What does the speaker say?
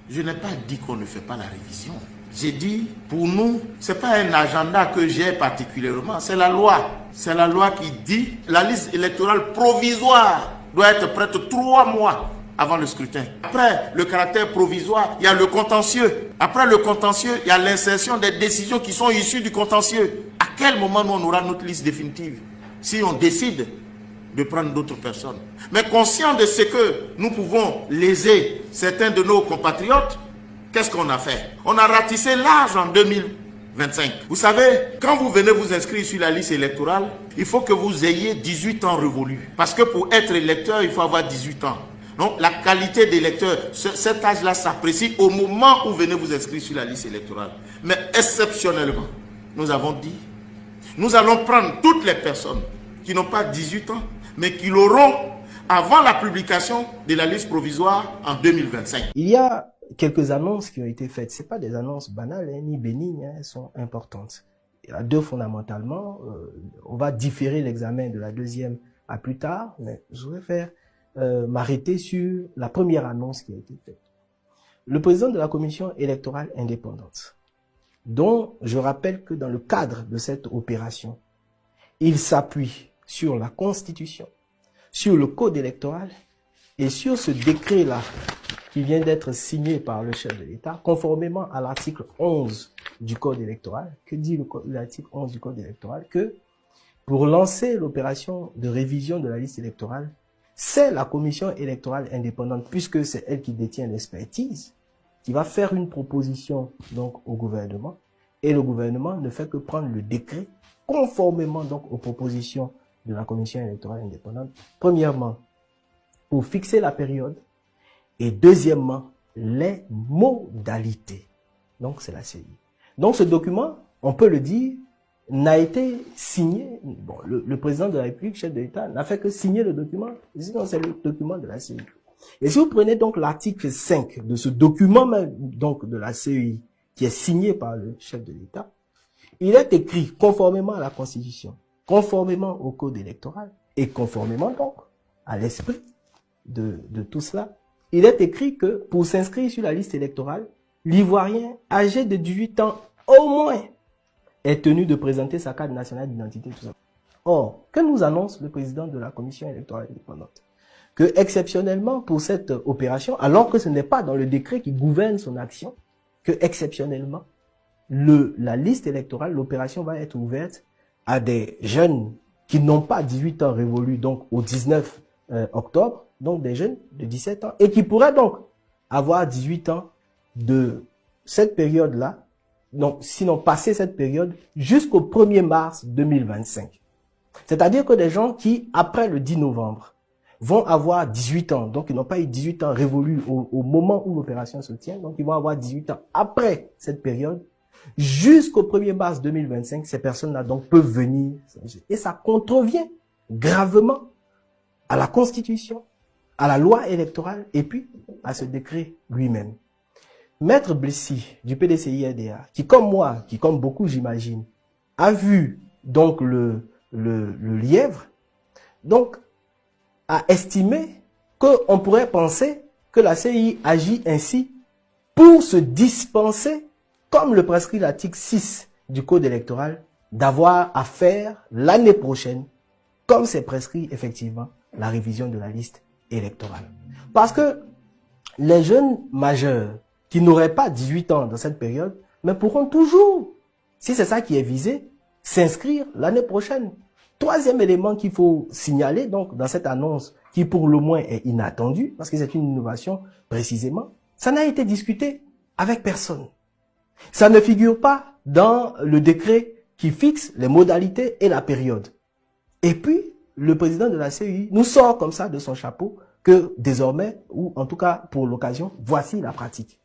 Je n'ai pas dit qu'on ne fait pas la révision. J'ai dit, pour nous, ce n'est pas un agenda que j'ai particulièrement, c'est la loi. C'est la loi qui dit la liste électorale provisoire doit être prête 3 mois avant le scrutin. Après le caractère provisoire, il y a le contentieux. Après le contentieux, il y a l'insertion des décisions qui sont issues du contentieux. À quel moment nous, on aura notre liste définitive? Si on décide de prendre d'autres personnes. Mais conscient de ce que nous pouvons léser certains de nos compatriotes, qu'est-ce qu'on a fait? On a ratissé l'âge en 2025. Vous savez, quand vous venez vous inscrire sur la liste électorale, il faut que vous ayez 18 ans révolus. Parce que pour être électeur, il faut avoir 18 ans. Donc la qualité d'électeur, cet âge-là s'apprécie au moment où vous venez vous inscrire sur la liste électorale. Mais exceptionnellement, nous avons dit, nous allons prendre toutes les personnes qui n'ont pas 18 ans, mais qui l'auront avant la publication de la liste provisoire en 2025. Il y a quelques annonces qui ont été faites. Ce pas des annonces banales, ni bénignes, elles sont importantes. Il y a deux fondamentalement. On va différer l'examen de la deuxième à plus tard, mais je voudrais m'arrêter sur la première annonce qui a été faite. Le président de la commission électorale indépendante, dont je rappelle que dans le cadre de cette opération, il s'appuie sur la Constitution, sur le Code électoral et sur ce décret-là qui vient d'être signé par le chef de l'État, conformément à l'article 11 du Code électoral. Que dit l'article 11 du Code électoral? Que pour lancer l'opération de révision de la liste électorale, c'est la commission électorale indépendante, puisque c'est elle qui détient l'expertise, qui va faire une proposition donc au gouvernement, et le gouvernement ne fait que prendre le décret conformément donc aux propositions de la commission électorale indépendante. Premièrement, pour fixer la période, et deuxièmement, les modalités. Donc c'est la CEI. Donc ce document, on peut le dire, n'a été signé, bon, le président de la République, chef de l'État, n'a fait que signer le document, sinon c'est le document de la CEI. Et si vous prenez donc l'article 5 de ce document même, donc de la CEI, qui est signé par le chef de l'État, il est écrit conformément à la Constitution, conformément au Code électoral, et conformément donc à l'esprit de tout cela, il est écrit que pour s'inscrire sur la liste électorale, l'Ivoirien âgé de 18 ans au moins est tenu de présenter sa carte nationale d'identité, tout ça. Or, que nous annonce le président de la commission électorale indépendante? Que exceptionnellement pour cette opération, alors que ce n'est pas dans le décret qui gouverne son action, que exceptionnellement, la liste électorale, l'opération va être ouverte à des jeunes qui n'ont pas 18 ans révolus, donc au 19 octobre, donc des jeunes de 17 ans, et qui pourraient donc avoir 18 ans de cette période-là, donc sinon passer cette période jusqu'au 1er mars 2025. C'est-à-dire que des gens qui, après le 10 novembre, vont avoir 18 ans, donc ils n'ont pas eu 18 ans révolus au moment où l'opération se tient, donc ils vont avoir 18 ans après cette période, jusqu'au 1er mars 2025, ces personnes-là donc peuvent venir, et ça contrevient gravement à la Constitution, à la loi électorale, et puis à ce décret lui-même. Maître Blessy, du PDCI-RDA, qui comme moi, qui comme beaucoup j'imagine, a vu donc le lièvre, donc a estimé qu'on pourrait penser que la CEI agit ainsi pour se dispenser, comme le prescrit l'article 6 du Code électoral, d'avoir à faire l'année prochaine, comme c'est prescrit effectivement, la révision de la liste électorale. Parce que les jeunes majeurs qui n'auraient pas 18 ans dans cette période, mais pourront toujours, si c'est ça qui est visé, s'inscrire l'année prochaine. Troisième élément qu'il faut signaler donc dans cette annonce, qui pour le moins est inattendue, parce que c'est une innovation précisément, ça n'a été discuté avec personne. Ça ne figure pas dans le décret qui fixe les modalités et la période. Et puis, le président de la CEI nous sort comme ça de son chapeau que désormais, ou en tout cas pour l'occasion, voici la pratique.